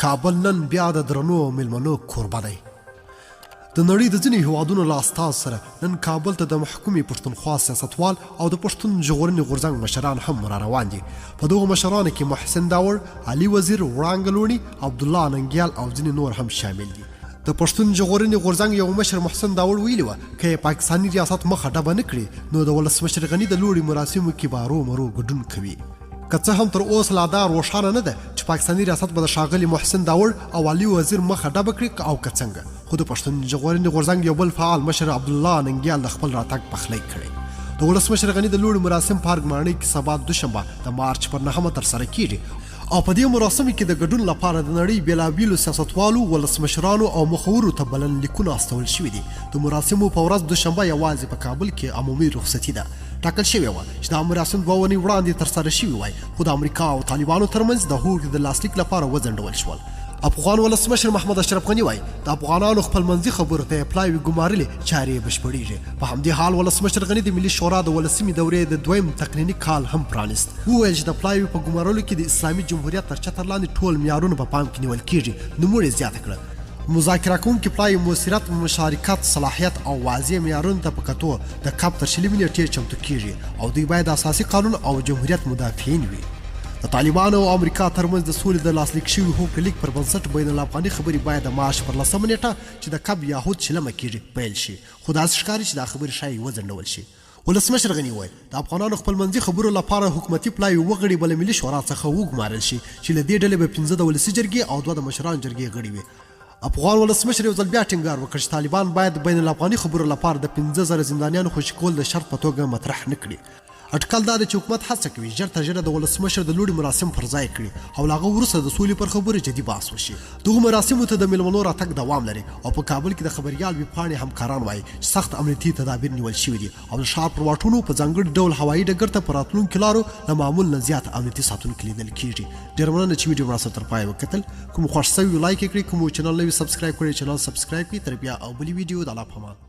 کابل نن بیا د درنو میلمنو کوربه دی. د نړۍ د ځینې هیوادونو له استازو سره نن کابل ته د محکومې پښتونخوا سیاستوال او د پښتون ژغورنې غورځنګ مشران هم را روان دي. په دغو مشرانو کې محسن داور، علي وزیر، وړانګه لوڼي، عبدالله ننګیال او ځینې نور هم شامل دي. د پښتون ژغورنې غورځنګ یو مشر محسن داور ویلي وه که پاکستاني ریاست مخه ډبه نه کړي نو د ولسمشر غني د لوړې مراسمو کې به ارومرو ګډون کوي. که څه هم تر اوسه لا دا روښانه نه ده چې پاکستاني ریاست به د ښاغلي محسن داور او علي وزیر مخه ډبه کړي او که څنګه، خو د پښتون ژغورنې غورځنګ یو بل فعال مشر عبدالله ننګیال د خپل راتګ پخلی کړی. د ولسمشر غني د لوړې مراسم په ارګ ماڼۍ کې سبا دوشنبه د مارچ پر 9 ترسره کیږي او په دې مراسمو کې د ګډون لپاره د نړۍ بېلابېلو سیاستوالو، ولسمشرانو او مخورو ته بلنلیکونه استول شوي دي. د مراسمو په ورځ دوشنبه یوازې په کابل کې عمومي رخصتي ده. ټاکل شوې وه چې دا مراسم 2 اونۍ وړاندې ترسره شوي وای، خو د امریکا او طالبانو ترمنځ د هوکړې د لاسلیک لپاره وځنډول شول. افغان ولسمشر محمد اشرف غني وای د افغانانو خپلمنځي خبرو ته پلاوي ګمارلې چارې بشپړېږي. په همدې حال ولسمشر غني د ملي شورا د ولسمې دورې د 2م تقنیني کال هم پرانیست. وویل چې د پلاوي په ګمارلو کې د اسلامي جمهوریت تر چتر لاندې ټول معیارونه په پام کې نیول کېږي. نوموړې زیاته کړه مذاکره کوونکي پلاوي موثریت، مشارکت، صلاحیت او واضح معیارونو ته په کتو د کاپ تر 20 نیټې چمتو کېږي او دوی باید اساسي قانون او جمهوریت مدافعین وي. د طالبانو او امریکا ترمنځ د سولې د لاسلیک شوي هوکړې لیک پر بنسټ بین الافغاني خبرې باید د مارچ پر 10 نیټه چې د کب یهود شلمه کېږي پیل شي، خو داسې ښکاري چې دا خبرې ښایي وځنډول شي. ولسمشر غني وایي د افغانانو خپلمنځي خبرو لپاره حکومتي پلاوي وغړي بله ملي شورا څخه وګمارل شي چې له دې ډلې به 15 د ولسي جرګې او 2 د مشرانو جرګې غړي وي. افغان ولسمشر یو ځل بیا ټینګار وکړ چې طالبان باید بین الافغاني خبرو لپاره د 15,000 زندانیانو خوشي کول د شرط په توګه مطرح نه کړي. اټکل دا ده چې حکومت هڅه کوي ژر تر ژره د ولسمشر د لوړې مراسم پر ځای کړي او له هغه وروسته د سولې پر خبرو جدي بحث وشي. دغو مراسمو ته د میلمنو راتګ دوام لري او په کابل کې د خبریال ویبپاڼې همکاران وایي چې سخت امنیتي تدابیر نیول شوي دي او د ښار پر واټونو په ځانګړي ډول هوایي ډګر ته په راتلونکو لارو له معمول نه زیات امنیتي ساتونکي لیدل کېږي. ډېره مننه چې ویډیو مراسم تر پایه وکتل. کوم خوښ شوي لایک یې کړئ، کوم چینل نوي سبسکرایب کړئ چینل سبسکرایب کړئ. تر بیا او بلې ویډیو د الله په امان.